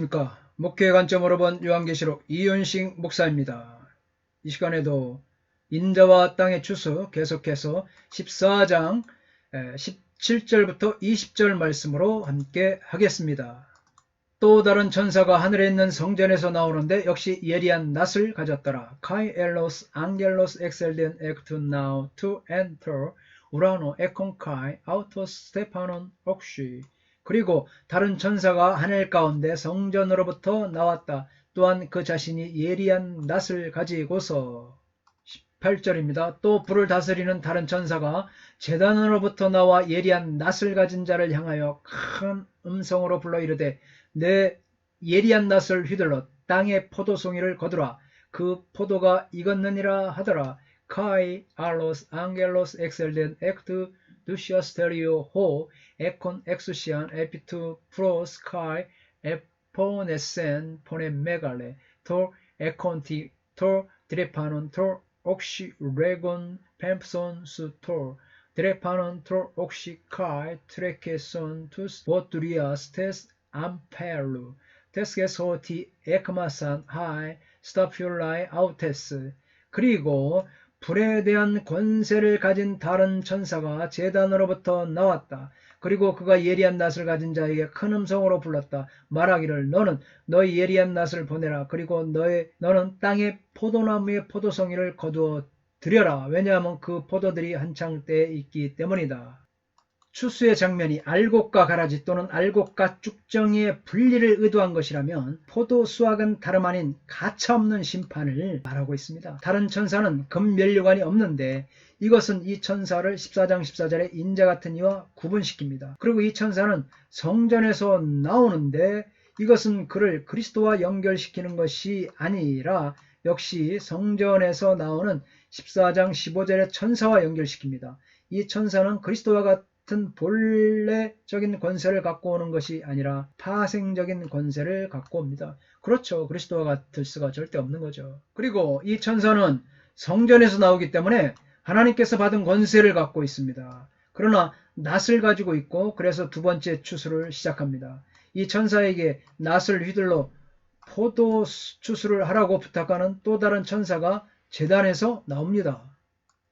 그러니까 목회의 관점으로 본 요한계시록 이윤식 목사입니다. 이 시간에도 인자와 땅의 추수 계속해서 14장 17절부터 20절 말씀으로 함께 하겠습니다. 또 다른 천사가 하늘에 있는 성전에서 나오는데 역시 예리한 낫을 가졌더라. Kai ellos angelos excelden ectu now to enter urano econ kai autos stepanon oxy. 그리고 다른 천사가 하늘 가운데 성전으로부터 나왔다. 또한 그 자신이 예리한 낫을 가지고서 18절입니다. 또 불을 다스리는 다른 천사가 제단으로부터 나와 예리한 낫을 가진 자를 향하여 큰 음성으로 불러 이르되 내 예리한 낫을 휘둘러 땅의 포도송이를 거두라. 그 포도가 익었느니라 하더라. Kai allos angelos excelden ectu duciasterio ho econ exusian epitu pros kai eponessen ponem megale tor econti tor drepanon tor oxy regon pempson su tor drepanon tor oxy kai trekeson tus voturias tes amperlu tesgesoti ekmasan hai staphyulae autes. 그리고 불에 대한 권세를 가진 다른 천사가 제단으로부터 나왔다. 그리고 그가 예리한 낫을 가진 자에게 큰 음성으로 불렀다. 말하기를 너는 너의 예리한 낫을 보내라. 그리고 너는 땅의 포도나무의 포도송이를 거두어 들여라. 왜냐하면 그 포도들이 한창 때에 있기 때문이다. 추수의 장면이 알곡과 가라지 또는 알곡과 쭉정이의 분리를 의도한 것이라면 포도 수확은 다름 아닌 가차없는 심판을 말하고 있습니다. 다른 천사는 금면류관이 없는데 이것은 이 천사를 14장 14절에 인자 같은 이와 구분시킵니다. 그리고 이 천사는 성전에서 나오는데 이것은 그를 그리스도와 연결시키는 것이 아니라 역시 성전에서 나오는 14장 15절의 천사와 연결시킵니다. 이 천사는 그리스도와 같은 본래적인 권세를 갖고 오는 것이 아니라 파생적인 권세를 갖고 옵니다. 그렇죠. 그리스도와 같을 수가 절대 없는 거죠. 그리고 이 천사는 성전에서 나오기 때문에 하나님께서 받은 권세를 갖고 있습니다. 그러나 낫을 가지고 있고 그래서 두 번째 추수를 시작합니다. 이 천사에게 낫을 휘둘러 포도 추수를 하라고 부탁하는 또 다른 천사가 제단에서 나옵니다.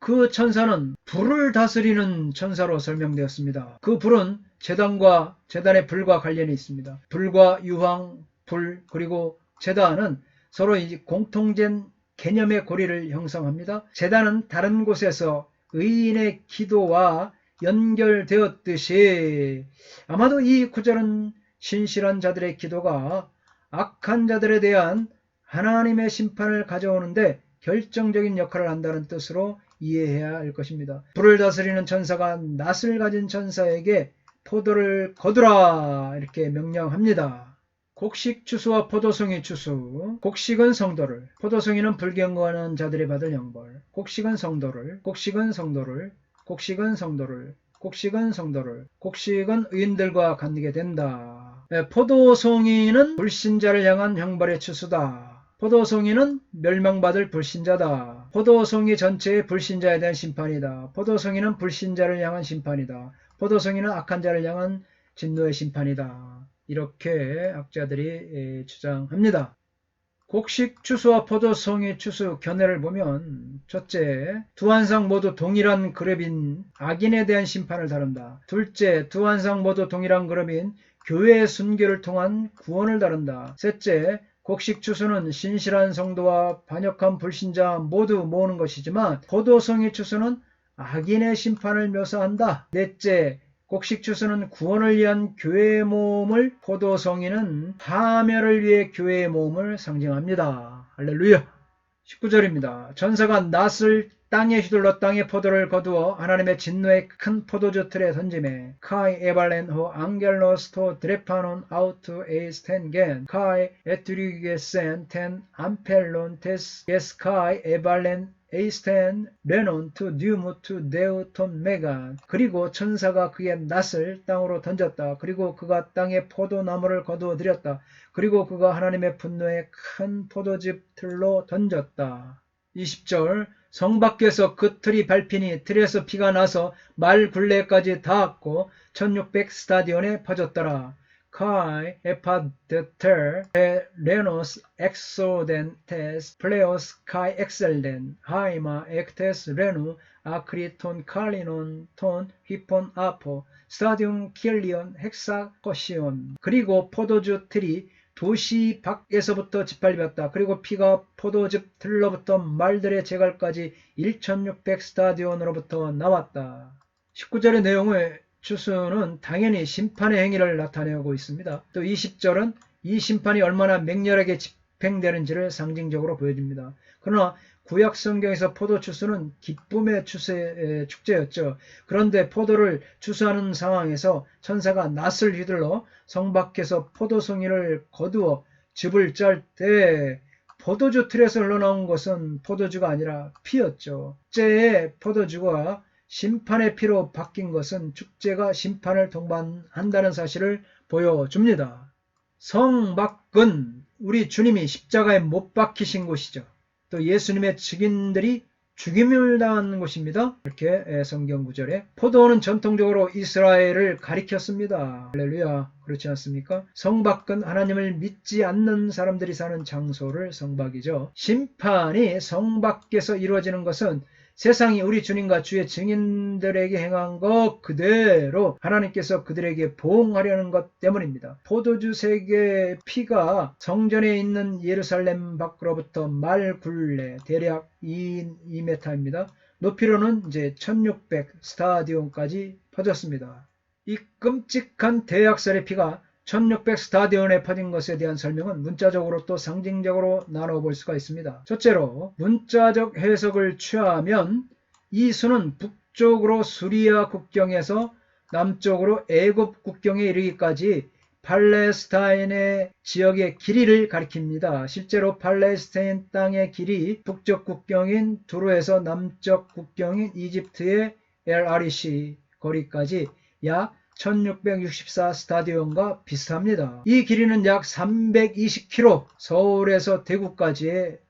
그 천사는 불을 다스리는 천사로 설명되었습니다. 그 불은 제단과 제단의 불과 관련이 있습니다. 불과 유황, 불 그리고 제단은 서로 공통된 개념의 고리를 형성합니다. 제단은 다른 곳에서 의인의 기도와 연결되었듯이 아마도 이 구절은 신실한 자들의 기도가 악한 자들에 대한 하나님의 심판을 가져오는데 결정적인 역할을 한다는 뜻으로 이해해야 할 것입니다. 불을 다스리는 천사가 낫을 가진 천사에게 포도를 거두라 이렇게 명령합니다. 곡식 추수와 포도송이 추수. 곡식은 성도를, 포도송이는 불경거하는 자들이 받을 형벌. 곡식은 성도를, 곡식은 성도를, 곡식은 성도를, 곡식은 성도를, 곡식은 의인들과 갖게 된다. 포도송이는 불신자를 향한 형벌의 추수다. 포도송이는 멸망받을 불신자다. 포도송이 전체의 불신자에 대한 심판이다. 포도송이는 불신자를 향한 심판이다. 포도송이는 악한 자를 향한 진노의 심판이다. 이렇게 학자들이 주장합니다. 곡식 추수와 포도송이 추수 견해를 보면 첫째, 두 환상 모두 동일한 그룹인 악인에 대한 심판을 다룬다. 둘째, 두 환상 모두 동일한 그룹인 교회의 순교를 통한 구원을 다룬다. 셋째, 곡식 추수는 신실한 성도와 반역한 불신자 모두 모으는 것이지만 포도송이 추수는 악인의 심판을 묘사한다. 넷째, 곡식 추수는 구원을 위한 교회의 모험을, 포도송이는 파멸을 위해 교회의 모험을 상징합니다. 할렐루야. 19절입니다. 천사가 낫을 땅에 휘둘러 땅의 포도를 거두어 하나님의 진노의 큰 포도주 틀에 던지매 카이 에발렌 호 앙겔로스 토 드레파논 아우투 에이스텐겐 카이 에투리게센 텐 암펠론 테스 예스카이 에발렌 에이스텐 레논 투 뉴무 투 데우톤 메간. 그리고 천사가 그의 낫을 땅으로 던졌다. 그리고 그가 땅에 포도나무를 거두어 들였다. 그리고 그가 하나님의 분노의 큰 포도즙 틀로 던졌다. 20절 성 밖에서 그 틀이 밟히니 틀에서 피가 나서 말 굴레까지 닿았고 1600 스타디온에 퍼졌더라. kai epadeter renos exodentes pleos kai exelden haima ectes renu akriton 칼리논 톤 휘폰 아포 스타디움 킬리온 헥사코시온. 그리고 포도주 틀이 도시 밖에서부터 짓밟혔다. 그리고 피가 포도즙 틀로부터 말들의 제갈까지 1600 스타디온으로부터 나왔다. 19절의 내용의 추수는 당연히 심판의 행위를 나타내고 있습니다. 또 20절은 이 심판이 얼마나 맹렬하게 집행되는지를 상징적으로 보여줍니다. 그러나 구약 성경에서 포도 추수는 기쁨의 축제였죠. 그런데 포도를 추수하는 상황에서 천사가 낫을 휘둘러 성 밖에서 포도송이를 거두어 즙을 짤 때 포도주 틀에서 흘러나온 것은 포도주가 아니라 피였죠. 축제의 포도주가 심판의 피로 바뀐 것은 축제가 심판을 동반한다는 사실을 보여줍니다. 성 밖은 우리 주님이 십자가에 못 박히신 곳이죠. 또 예수님의 증인들이 죽임을 당한 곳입니다. 이렇게 성경 구절에 포도원은 전통적으로 이스라엘을 가리켰습니다. 할렐루야. 그렇지 않습니까? 성밖은 하나님을 믿지 않는 사람들이 사는 장소를 성밖이죠. 심판이 성밖에서 이루어지는 것은 세상이 우리 주님과 주의 증인들에게 행한 것 그대로 하나님께서 그들에게 보응하려는 것 때문입니다. 포도주 세 개의 피가 성전에 있는 예루살렘 밖으로부터 말 굴레 대략 2m입니다. 높이로는 이제 1600 스타디온까지 퍼졌습니다. 이 끔찍한 대학살의 피가 1600 스타디온에 퍼진 것에 대한 설명은 문자적으로 또 상징적으로 나눠볼 수가 있습니다. 첫째로 문자적 해석을 취하면 이 수는 북쪽으로 수리아 국경에서 남쪽으로 애굽 국경에 이르기까지 팔레스타인의 지역의 길이를 가리킵니다. 실제로 팔레스타인 땅의 길이 북쪽 국경인 두로에서 남쪽 국경인 이집트의 엘아리시 거리까지 약 1664 스타디온과 비슷합니다. 이 길이는 약 320km, 서울에서 대구까지의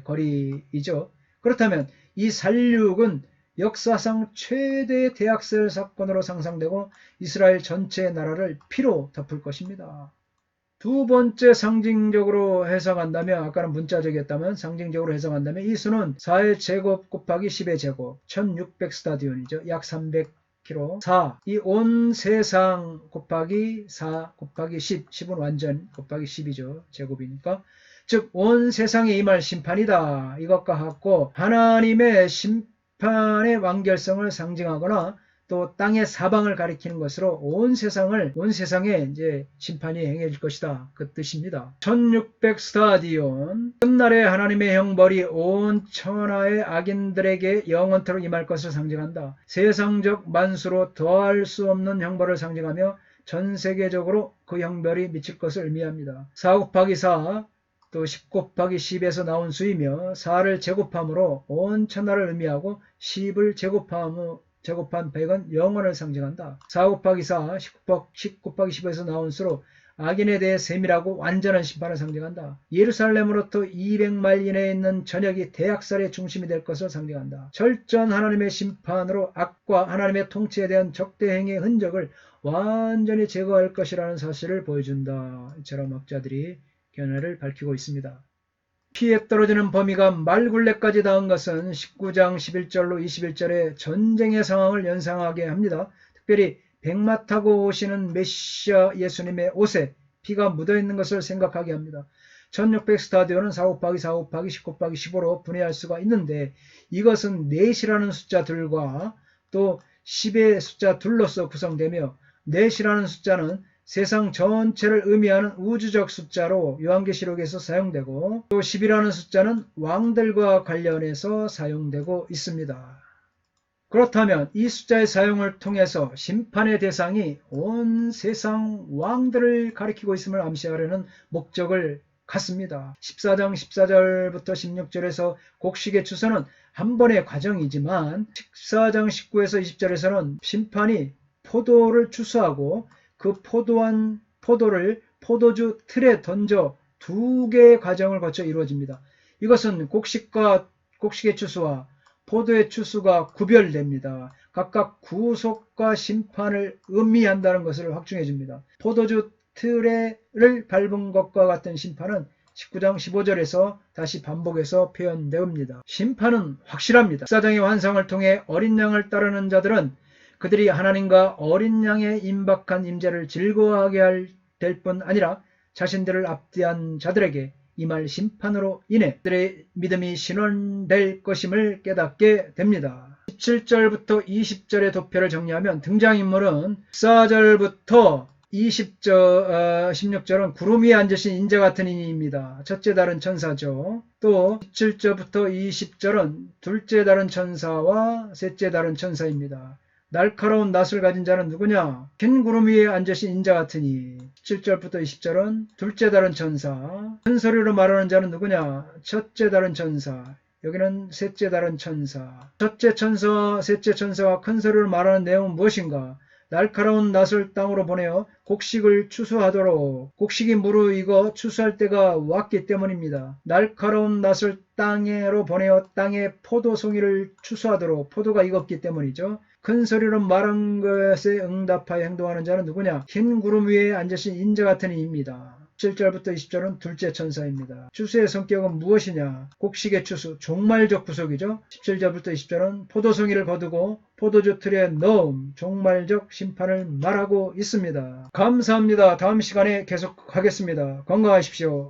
거리이죠. 그렇다면 이 살육은 역사상 최대의 대학살 사건으로 상상되고 이스라엘 전체 나라를 피로 덮을 것입니다. 두 번째 상징적으로 해석한다면, 아까는 문자적이었다면 상징적으로 해석한다면 이 수는 4의 제곱 곱하기 10의 제곱, 1600 스타디온이죠. 약 300km. 4, 이 온 세상 곱하기 4 곱하기 10, 10은 완전 곱하기 10이죠. 제곱이니까. 즉 온 세상에 임할 심판이다. 이것과 같고 하나님의 심판의 완결성을 상징하거나 또 땅의 사방을 가리키는 것으로 온 세상에 이제 심판이 행해질 것이다. 그 뜻입니다. 1600 스타디온, 끝날에 하나님의 형벌이 온 천하의 악인들에게 영원토록 임할 것을 상징한다. 세상적 만수로 더할 수 없는 형벌을 상징하며 전 세계적으로 그 형벌이 미칠 것을 의미합니다. 4 곱하기 4, 또 10 곱하기 10에서 나온 수이며 4를 제곱함으로 온 천하를 의미하고 10을 제곱한 100은 영원을 상징한다. 4 곱하기 4, 10 곱하기 10에서 나온 수로 악인에 대해 세밀하고 완전한 심판을 상징한다. 예루살렘으로부터 200마일 이내에 있는 전역이 대학살의 중심이 될 것을 상징한다. 절전 하나님의 심판으로 악과 하나님의 통치에 대한 적대행위의 흔적을 완전히 제거할 것이라는 사실을 보여준다. 이처럼 학자들이 견해를 밝히고 있습니다. 피에 떨어지는 범위가 말굴레까지 닿은 것은 19장 11절로 21절의 전쟁의 상황을 연상하게 합니다. 특별히 백마 타고 오시는 메시아 예수님의 옷에 피가 묻어있는 것을 생각하게 합니다. 1600 스타디온은 4 곱하기 4 곱하기 10 곱하기 15로 분해할 수가 있는데 이것은 넷이라는 숫자 둘과 또 10의 숫자 둘로서 구성되며 넷이라는 숫자는 세상 전체를 의미하는 우주적 숫자로 요한계시록에서 사용되고 또 10이라는 숫자는 왕들과 관련해서 사용되고 있습니다. 그렇다면 이 숫자의 사용을 통해서 심판의 대상이 온 세상 왕들을 가리키고 있음을 암시하려는 목적을 갖습니다. 14장 14절부터 16절에서 곡식의 추수는 한 번의 과정이지만 14장 19에서 20절에서는 심판이 포도를 추수하고 그 포도를 포도주 틀에 던져 두 개의 과정을 거쳐 이루어집니다. 이것은 곡식의 추수와 포도의 추수가 구별됩니다. 각각 구속과 심판을 의미한다는 것을 확증해 줍니다. 포도주 틀에를 밟은 것과 같은 심판은 19장 15절에서 다시 반복해서 표현되옵니다. 심판은 확실합니다. 14장의 환상을 통해 어린 양을 따르는 자들은 그들이 하나님과 어린 양의 임박한 임재를 즐거워하게 될 뿐 아니라 자신들을 앞뒤한 자들에게 임할 심판으로 인해 그들의 믿음이 신원될 것임을 깨닫게 됩니다. 17절부터 20절의 도표를 정리하면 등장인물은 14절부터 16절은 구름 위에 앉으신 인자 같은 이입니다. 첫째 다른 천사죠. 또 17절부터 20절은 둘째 다른 천사와 셋째 다른 천사입니다. 날카로운 낫을 가진 자는 누구냐? 흰 구름 위에 앉으신 인자 같으니. 17절부터 20절은 둘째 다른 천사. 큰 소리로 말하는 자는 누구냐? 첫째 다른 천사. 여기는 셋째 다른 천사. 첫째 천사와 셋째 천사가 큰 소리로 말하는 내용은 무엇인가? 날카로운 낫을 땅으로 보내어 곡식을 추수하도록. 곡식이 무르익어 추수할 때가 왔기 때문입니다. 날카로운 낫을 땅으로 보내어 땅에 포도송이를 추수하도록. 포도가 익었기 때문이죠. 큰 소리로 말한 것에 응답하여 행동하는 자는 누구냐? 흰 구름 위에 앉으신 인자 같은 이입니다. 7절부터 20절은 둘째 천사입니다. 추수의 성격은 무엇이냐? 곡식의 추수, 종말적 구속이죠. 17절부터 20절은 포도송이를 거두고 포도주 틀에 넣음, 종말적 심판을 말하고 있습니다. 감사합니다. 다음 시간에 계속하겠습니다. 건강하십시오.